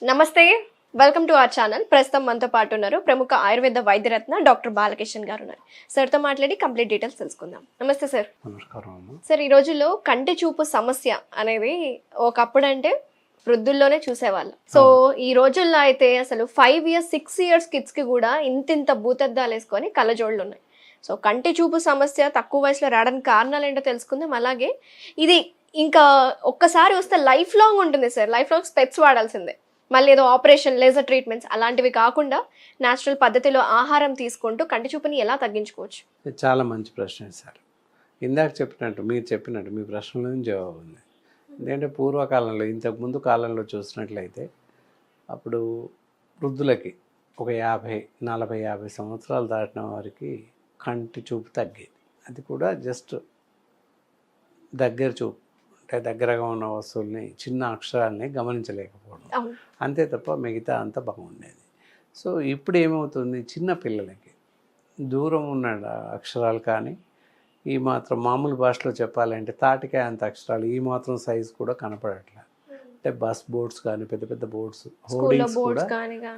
నమస్తే, welcome to our channel. ప్రస్తుతం మనతో పాటు ఉన్నారు ప్రముఖ ఆయుర్వేద వైద్యరత్న డాక్టర్ బాలకిషన్ గారు ఉన్నారు. సార్తో మాట్లాడి కంప్లీట్ డీటెయిల్స్ తెలుసుకుందాం. నమస్తే సార్. నమస్కారం అమ్మ. సార్, ఈ రోజుల్లో కంటి చూపు సమస్య అనేది ఒకప్పుడు అంటే వృద్ధుల్లోనే చూసేవాళ్ళు. సో ఈ రోజుల్లో అయితే అసలు 5 years 6 years కిడ్స్ కి కూడా ఇంతింత భూతద్దాలు వేసుకొని కళ్ళజోళ్ళు ఉన్నాయి. సో కంటి చూపు సమస్య తక్కువ వయసులో రావడానికి కారణాలు ఏంటో తెలుసుకుందాం. అలాగే ఇది ఇంకా ఒక్కసారి వస్తే లైఫ్ లాంగ్ ఉంటుంది సార్. లైఫ్ లాంగ్ స్పెక్ట్స్ వాడాల్సిందే. మళ్ళీ ఏదో ఆపరేషన్, లేజర్ ట్రీట్మెంట్స్ అలాంటివి కాకుండా న్యాచురల్ పద్ధతిలో ఆహారం తీసుకుంటూ కంటి చూపుని ఎలా తగ్గించుకోవచ్చు? ఇది చాలా మంచి ప్రశ్న సార్. ఇందాక చెప్పినట్టు మీరు చెప్పినట్టు మీ ప్రశ్నలో జవాబు ఉంది. ఎందుకంటే పూర్వకాలంలో ఇంతకుముందు కాలంలో చూసినట్లయితే అప్పుడు వృద్ధులకి ఒక 50 సంవత్సరాలు దాటిన వారికి కంటి చూపు తగ్గేది. అది కూడా జస్ట్ దగ్గర చూపు, అంటే దగ్గరగా ఉన్న వస్తువుల్ని, చిన్న అక్షరాలని గమనించలేకపోవడం, అంతే తప్ప మిగతా అంతా బాగుండేది. సో ఇప్పుడు ఏమవుతుంది, చిన్న పిల్లలకి దూరం ఉన్న అక్షరాలు కానీ, ఈ మాత్రం మామూలు భాషలో చెప్పాలంటే తాటికాయ అంత అక్షరాలు ఈ మాత్రం సైజు కూడా కనపడట్లేదు. అంటే బస్ బోర్డ్స్ కానీ, పెద్ద పెద్ద బోర్డ్స్, హోర్డింగ్స్ కూడా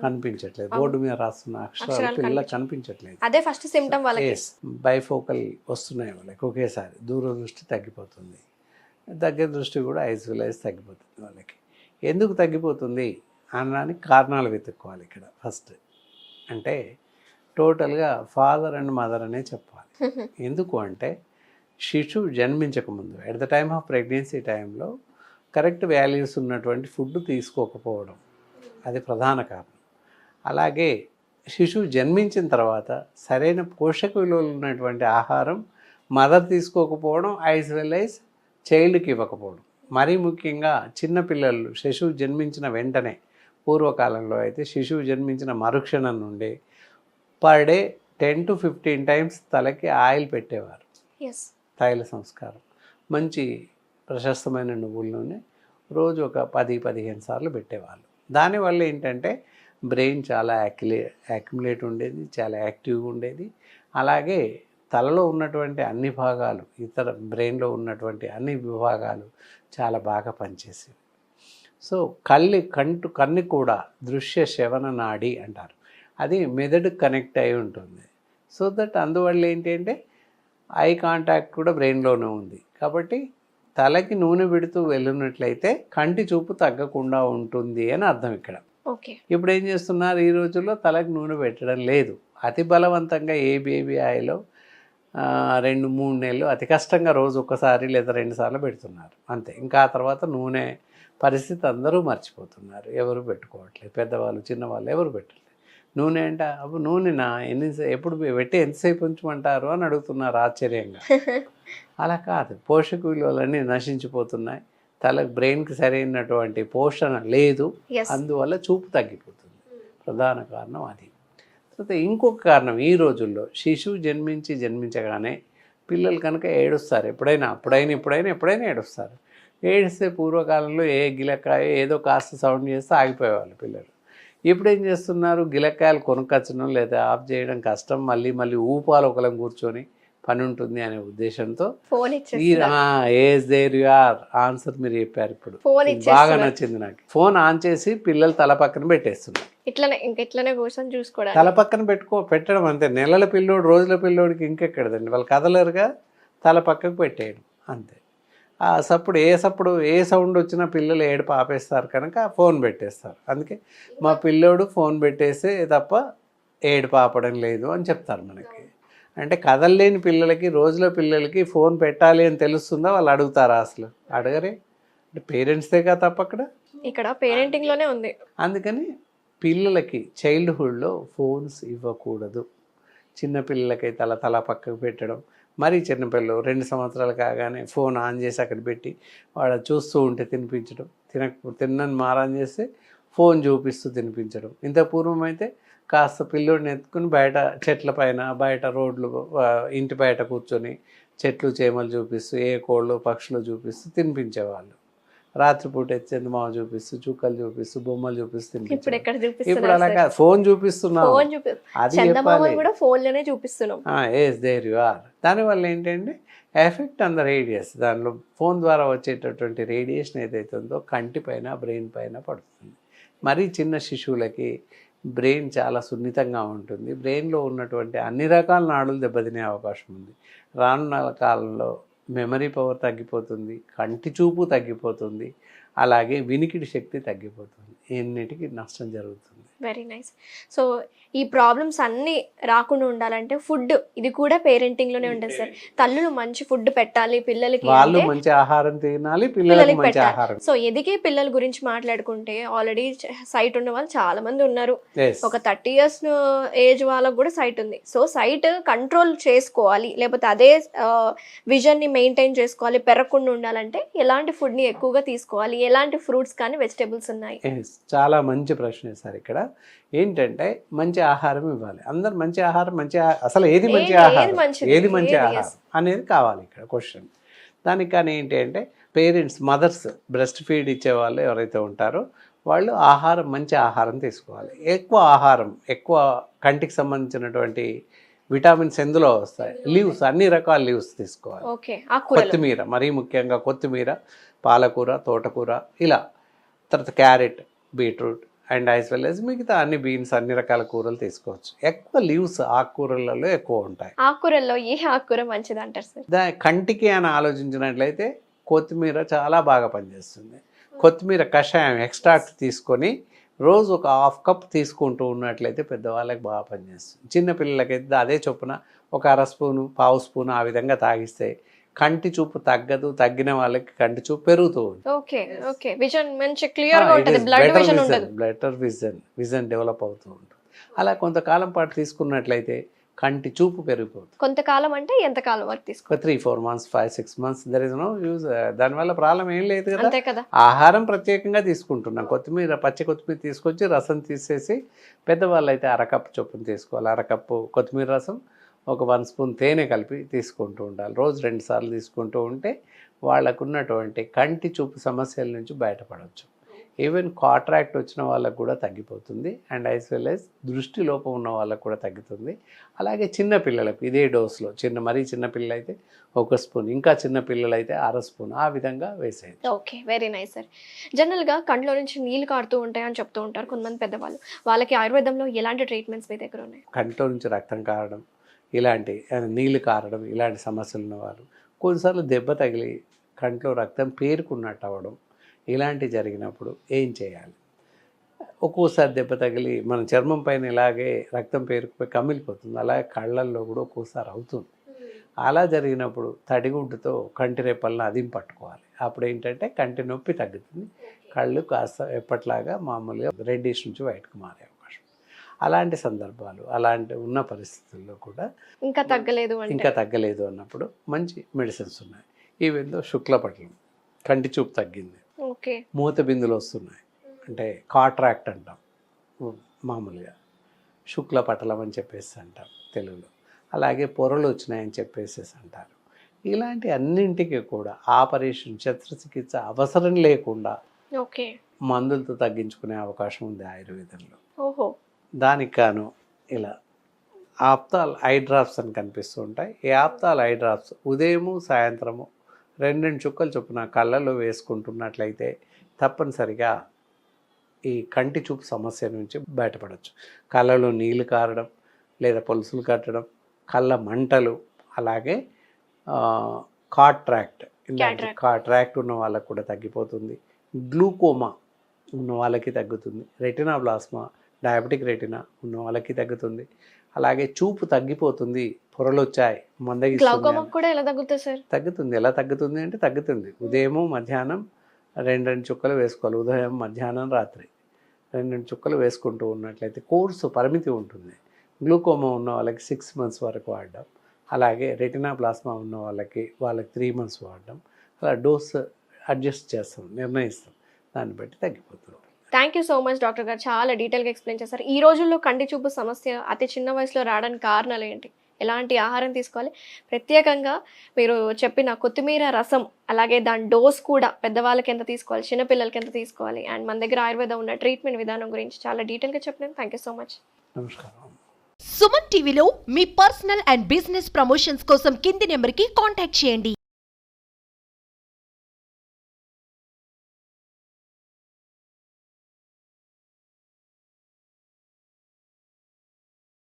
కనిపించట్లేదు. బోర్డు మీద రాస్తున్న అక్షరాలు పిల్లలకు కనిపించట్లేదు. అదే ఫస్ట్ సిమ్టమ్ వాళ్ళకి. బైఫోకల్ వస్తున్నాయి వాళ్ళకి, ఒకేసారి దూరదృష్టి తగ్గిపోతుంది, దగ్గర దృష్టి కూడా ఐజ్ తగ్గిపోతుంది వాళ్ళకి. ఎందుకు తగ్గిపోతుంది అనడానికి కారణాలు వెతుక్కోవాలి ఇక్కడ ఫస్ట్. అంటే టోటల్గా ఫాదర్ అండ్ మదర్ అనే చెప్పాలి. ఎందుకు అంటే శిశువు జన్మించకముందు, at the time of pregnancy టైంలో కరెక్ట్ వాల్యూస్ ఉన్నటువంటి ఫుడ్ తీసుకోకపోవడం, అది ప్రధాన కారణం. అలాగే శిశువు జన్మించిన తర్వాత సరైన పోషక విలువలు ఉన్నటువంటి ఆహారం మదర్ తీసుకోకపోవడం, ఐజ్ చైల్డ్కి ఇవ్వకపోవడం. మరీ ముఖ్యంగా చిన్నపిల్లలు శిశువు జన్మించిన వెంటనే, పూర్వకాలంలో అయితే శిశువు జన్మించిన మరుక్షణం నుండి పర్ డే 10 to 15 times తలకి ఆయిల్ పెట్టేవారు. తైల సంస్కారం, మంచి ప్రశస్తమైన నువ్వుల నూనె రోజు ఒక 10-15 సార్లు పెట్టేవాళ్ళు. దానివల్ల ఏంటంటే బ్రెయిన్ చాలా యాక్యుములేట్ ఉండేది, చాలా యాక్టివ్గా ఉండేది. అలాగే తలలో ఉన్నటువంటి అన్ని భాగాలు, ఇతర బ్రెయిన్లో ఉన్నటువంటి అన్ని విభాగాలు చాలా బాగా పనిచేసేవి. సో కన్ను కూడా దృశ్య శ్రవణ నాడి అంటారు, అది మెదడు కనెక్ట్ అయి ఉంటుంది. సో దట్ అందువల్ల ఏంటంటే ఐ కాంటాక్ట్ కూడా బ్రెయిన్లోనే ఉంది. కాబట్టి తలకి నూనె పెడుతూ వెళ్ళినట్లయితే కంటి చూపు తగ్గకుండా ఉంటుంది అని అర్థం ఇక్కడ. ఇప్పుడు ఏం చేస్తున్నారు, ఈ రోజుల్లో తలకి నూనె పెట్టడం లేదు. అతి బలవంతంగా ఏ బేబీ ఆయిలో 2-3 నెలలు అతి కష్టంగా రోజు ఒక్కసారి లేదా 2 సార్లు పెడుతున్నారు అంతే. ఇంకా ఆ తర్వాత నూనె పరిస్థితి అందరూ మర్చిపోతున్నారు, ఎవరు పెట్టుకోవట్లేదు. పెద్దవాళ్ళు చిన్నవాళ్ళు ఎవరు పెట్టలేదు. నూనె అంటే అప్పుడు నూనెనా ఎప్పుడు పెట్టి ఎంతసేపు ఉంచమంటారు అని అడుగుతున్నారు ఆశ్చర్యంగా. అలా కాదు, పోషక విలువలన్నీ నశించిపోతున్నాయి, తలకు బ్రెయిన్కి సరైనటువంటి పోషణ లేదు, అందువల్ల చూపు తగ్గిపోతుంది. ప్రధాన కారణం అది. తర్వాత ఇంకొక కారణం, ఈ రోజుల్లో శిశువు జన్మించగానే పిల్లలు కనుక ఏడుస్తారు. ఎప్పుడైనా ఏడుస్తారు. ఏడిస్తే పూర్వకాలంలో ఏ గిలకాయ ఏదో కాస్త సౌండ్ చేస్తే ఆగిపోయేవాళ్ళు పిల్లలు. ఇప్పుడు ఏం చేస్తున్నారు, గిలకాయలు కొనుక్కొచ్చడం లేదా ఆఫ్ చేయడం కష్టం, మళ్ళీ ఊపాలు ఒకలం కూర్చొని పని ఉంటుంది అనే ఉద్దేశంతో as there you are answer మీరు చెప్పారు. ఇప్పుడు బాగా నచ్చింది నాకు. ఫోన్ ఆన్ చేసి పిల్లలు తల పక్కన పెట్టేస్తున్నారు. ఇట్లనే కూర్చొని చూసుకోవడం, తల పక్కన పెట్టడం అంతే. నెలల పిల్లోడు రోజుల పిల్లోడికి ఇంకెక్కడదండి, వాళ్ళు కదలరుగా, తల పక్కకు పెట్టేయడం అంతే. ఆ సప్పుడు ఏ సౌండ్ వచ్చినా పిల్లలు ఏడుపు ఆపేస్తారు కనుక ఫోన్ పెట్టేస్తారు. అందుకే మా పిల్లోడు ఫోన్ పెట్టేస్తే తప్ప ఏడుపు ఆపడం లేదు అని చెప్తారు మనకి. అంటే కదలలేని పిల్లలకి, రోజుల పిల్లలకి ఫోన్ పెట్టాలి అని తెలుస్తుందా, వాళ్ళు అడుగుతారా? అసలు అడగరే. అంటే పేరెంట్స్దేగా తప్ప ఇక్కడ పేరెంటింగ్లోనే ఉంది. అందుకని పిల్లలకి చైల్డ్హుడ్లో ఫోన్స్ ఇవ్వకూడదు. చిన్నపిల్లలకి తల పక్కకు పెట్టడం, మరీ చిన్నపిల్లలు 2 సంవత్సరాలు కాగానే ఫోన్ ఆన్ చేసి అక్కడ పెట్టి వాడు చూస్తూ ఉంటే తినిపించడం, తిన్నని మారాన్ చేస్తే ఫోన్ చూపిస్తూ తినిపించడం. ఇంత పూర్వం అయితే కాస్త పిల్లోడిని ఎత్తుకుని బయట చెట్ల పైన, బయట రోడ్లు, ఇంటి బయట కూర్చొని చెట్లు చేమలు చూపిస్తూ, ఏ కోళ్ళు పక్షులు చూపిస్తూ తినిపించేవాళ్ళు. రాత్రిపూట చందమామ చూపిస్తూ, చుక్కలు చూపిస్తూ, బొమ్మలు చూపిస్తూ తినిపించారు. ఇప్పుడు అలాగా ఫోన్ చూపిస్తున్నాం, అది ఎస్ దేర్ యు ఆర్. దానివల్ల ఏంటంటే ఎఫెక్ట్ ఆన్ ద రేడియస్, దానిలో ఫోన్ ద్వారా వచ్చేటటువంటి రేడియేషన్ ఏదైతే ఉందో కంటి పైన, బ్రెయిన్ పైన పడుతుంది. మరీ చిన్న శిశువులకి బ్రెయిన్ చాలా సున్నితంగా ఉంటుంది. బ్రెయిన్లో ఉన్నటువంటి అన్ని రకాల నాడులు దెబ్బతినే అవకాశం ఉంది. రానున్న కాలంలో మెమరీ పవర్ తగ్గిపోతుంది, కంటి చూపు తగ్గిపోతుంది, అలాగే వినికిడి శక్తి తగ్గిపోతుంది. ఎన్నిటికీ నష్టం జరుగుతుంది. Very nice. సో ఈ ప్రాబ్లమ్స్ అన్నీ రాకుండా ఉండాలంటే ఫుడ్ ఇది కూడా పేరెంటింగ్ లోనే ఉంటుంది సార్. తల్లులు మంచి ఫుడ్ పెట్టాలి పిల్లలకి, వాళ్ళు మంచి ఆహారం తినాలి, పిల్లలకి మంచి ఆహారం. సో ఎదిగే పిల్లల గురించి మాట్లాడుకుంటే ఆల్రెడీ సైట్ ఉన్న వాళ్ళు చాలా మంది ఉన్నారు. ఒక 30 years ఏజ్ వాళ్ళకు కూడా సైట్ ఉంది. సో సైట్ కంట్రోల్ చేసుకోవాలి, లేకపోతే అదే విజన్ ని మెయింటైన్ చేసుకోవాలి, పెరగకుండా ఉండాలంటే ఎలాంటి ఫుడ్ ని ఎక్కువగా తీసుకోవాలి, ఎలాంటి ఫ్రూట్స్ కానీ వెజిటేబుల్స్ ఉన్నాయి? చాలా మంచి ప్రశ్న సార్. ఇక్కడ ఏంటంటే మంచి ఆహారం ఇవ్వాలి. అందరు మంచి ఆహారం అసలు ఏది మంచి ఆహారం, ఏది మంచి ఆహారం అనేది కావాలి ఇక్కడ క్వశ్చన్. దానికి కానీ ఏంటి అంటే పేరెంట్స్, మదర్స్ బ్రెస్ట్ ఫీడ్ ఇచ్చే వాళ్ళు ఎవరైతే ఉంటారో వాళ్ళు మంచి ఆహారం తీసుకోవాలి. ఎక్కువ కంటికి సంబంధించినటువంటి విటామిన్స్ ఎందులో వస్తాయి? లీవ్స్, అన్ని రకాల లీవ్స్ తీసుకోవాలి. కొత్తిమీర, మరీ ముఖ్యంగా కొత్తిమీర, పాలకూర, తోటకూర, ఇలా తర్వాత carrot, beetroot and as well as మిగతా అన్ని బీన్స్, అన్ని రకాల కూరలు తీసుకోవచ్చు. ఎక్కువ లీవ్స్ ఆకుకూరలలో ఎక్కువ ఉంటాయి. ఆకుకూరల్లో ఏ ఆకుకూర మంచిది అంటారు సార్? కంటికి అని ఆలోచించినట్లయితే కొత్తిమీర చాలా బాగా పనిచేస్తుంది. కొత్తిమీర కషాయం ఎక్స్ట్రాక్ట్ తీసుకొని రోజు ఒక 1/2 cup తీసుకుంటూ ఉన్నట్లయితే పెద్దవాళ్ళకి బాగా పనిచేస్తుంది. చిన్నపిల్లలకైతే అదే చొప్పున ఒక 1/2 స్పూను, 1/2 స్పూను ఆ విధంగా తాగిస్తే కంటి చూపు తగ్గదు, తగ్గిన వాళ్ళకి కంటి చూపు పెరుగుతూ ఉంటుంది. బెటర్ విజన్ డెవలప్ అవుతూ ఉంటుంది. అలా కొంతకాలం పాటు తీసుకున్నట్లయితే కంటి చూపు పెరిగిపోతుంది. కొంతకాలం అంటే ఎంత కాలం వరకు తీసుకో? 3-4 months, 5-6 months, there is no use. దానివల్ల ప్రాబ్లం ఏం లేదు కదా. ఆహారం ప్రత్యేకంగా తీసుకుంటున్నాం. పచ్చి కొత్తిమీర తీసుకొచ్చి రసం తీసేసి పెద్దవాళ్ళు అయితే 1/2 cup చొప్పున తీసుకోవాలి. 1/2 cup కొత్తిమీర రసం, ఒక 1 స్పూన్ తేనె కలిపి తీసుకుంటూ ఉండాలి. రోజు 2 సార్లు తీసుకుంటూ ఉంటే వాళ్ళకున్నటువంటి కంటి చూపు సమస్యల నుంచి బయటపడవచ్చు. ఈవెన్ కాట్రాక్ట్ వచ్చిన వాళ్ళకు కూడా తగ్గిపోతుంది. అండ్ యాజ్ వెల్ యాజ్ దృష్టి లోపం ఉన్న వాళ్ళకు కూడా తగ్గుతుంది. అలాగే చిన్న పిల్లలకు ఇదే డోస్లో, మరీ చిన్న పిల్లలు అయితే 1 స్పూన్, ఇంకా చిన్న పిల్లలు అయితే 1/2 స్పూన్, ఆ విధంగా వేసేది. Okay, very nice sir. జనరల్గా కంట్లో నుంచి నీళ్ళు కారుతూ ఉంటాయని చెప్తూ ఉంటారు కొంతమంది పెద్దవాళ్ళు. వాళ్ళకి ఆయుర్వేదంలో ఎలాంటి ట్రీట్మెంట్స్ మీ దగ్గర ఉన్నాయి? కంట్లో నుంచి రక్తం కారడం, ఇలాంటి నీళ్ళు కారడం, ఇలాంటి సమస్యలు ఉన్నవారు, కొన్నిసార్లు దెబ్బ తగిలి కంట్లో రక్తం పేరుకున్నట్టు అవ్వడం, ఇలాంటివి జరిగినప్పుడు ఏం చేయాలి? ఒక్కోసారి దెబ్బ తగిలి మన చర్మం పైన ఇలాగే రక్తం పేరుకుపోయి కమిలిపోతుంది. అలాగే కళ్ళల్లో కూడా ఒక్కోసారి అవుతుంది. అలా జరిగినప్పుడు తడిగుడ్డుతో కంటి రెప్పలను అదిం పట్టుకోవాలి. అప్పుడు ఏంటంటే కంటి నొప్పి తగ్గుతుంది, కళ్ళు కాస్త ఎప్పట్లాగా మామూలుగా రెడ్డిష్ నుంచి వైట్కి మారే అవకాశం. అలాంటి సందర్భాలు, అలాంటి ఉన్న పరిస్థితుల్లో కూడా ఇంకా తగ్గలేదు అన్నప్పుడు మంచి మెడిసిన్స్ ఉన్నాయి. ఈవెందో శుక్లపట్లం, కంటి చూపు తగ్గింది, మూత బిందులు వస్తున్నాయి అంటే కాట్రాక్ట్ అంటాం మామూలుగా, శుక్లపటలం అని చెప్పేసి అంటాం తెలుగులో. అలాగే పొరలు వచ్చినాయని చెప్పేసి అంటారు. ఇలాంటి అన్నింటికి కూడా ఆపరేషన్, శస్త్రచికిత్స అవసరం లేకుండా మందులతో తగ్గించుకునే అవకాశం ఉంది ఆయుర్వేదంలో. దానికి గాను ఇలా ఆప్తాల్ ఐ డ్రాప్స్ అని కనిపిస్తూ ఉంటాయి. ఈ ఆప్తాల్ ఐ డ్రాప్స్ ఉదయము సాయంత్రము 2 చుక్కలు చొప్పున కళ్ళలో వేసుకుంటున్నట్లయితే తప్పనిసరిగా ఈ కంటి చూపు సమస్య నుంచి బయటపడవచ్చు. కళ్ళలో నీళ్లు కారడం లేదా పొలుసులు కట్టడం, కళ్ళ మంటలు, అలాగే కాట్రాక్ట్ ఉన్న వాళ్ళకు కూడా తగ్గిపోతుంది. గ్లూకోమా ఉన్న వాళ్ళకి తగ్గుతుంది. రెటినాబ్లాస్మా, డయాబెటిక్ రెటినా ఉన్న వాళ్ళకి తగ్గుతుంది. అలాగే చూపు తగ్గిపోతుంది, పొరలు వచ్చాయి, తగ్గుతుంది. ఎలా తగ్గుతుంది అంటే తగ్గుతుంది. ఉదయము మధ్యాహ్నం 2 చుక్కలు వేసుకోవాలి. ఉదయం, మధ్యాహ్నం, రాత్రి 2 చుక్కలు వేసుకుంటూ ఉన్నట్లయితే కోర్సు పరిమితి ఉంటుంది. గ్లూకోమా ఉన్న వాళ్ళకి 6 months వరకు వాడడం, అలాగే రెటినాప్లాస్మా ఉన్న వాళ్ళకి 3 months వాడడం. అలా డోస్ అడ్జస్ట్ చేస్తాం, నిర్ణయిస్తాం, దాన్ని బట్టి తగ్గిపోతుంది. Thank you so much doctor గారు, చాలా డీటెయిల్గా ఎక్స్ప్లెయిన్ చేశారు. ఈ రోజుల్లో కంటి చూపు సమస్య అతి చిన్న వయసులో రావడానికి కారణాలు ఏంటి, ఎలాంటి ఆహారం తీసుకోవాలి, ప్రత్యేకంగా మీరు చెప్పిన కొత్తిమీర రసం, అలాగే దాని డోస్ కూడా పెద్దవాళ్ళకి ఎంత తీసుకోవాలి, చిన్నపిల్లలకి ఎంత తీసుకోవాలి, అండ్ మన దగ్గర ఆయుర్వేదం ఉన్న ట్రీట్మెంట్ విధానం గురించి చాలా డీటెయిల్గా చెప్పినాను. Thank you so much. నమస్కారం. సుమన్ టీవీలో మీ పర్సనల్ అండ్ బిజినెస్ ప్రమోషన్స్ కోసం కింది నెంబర్కి కాంటాక్ట్ చేయండి.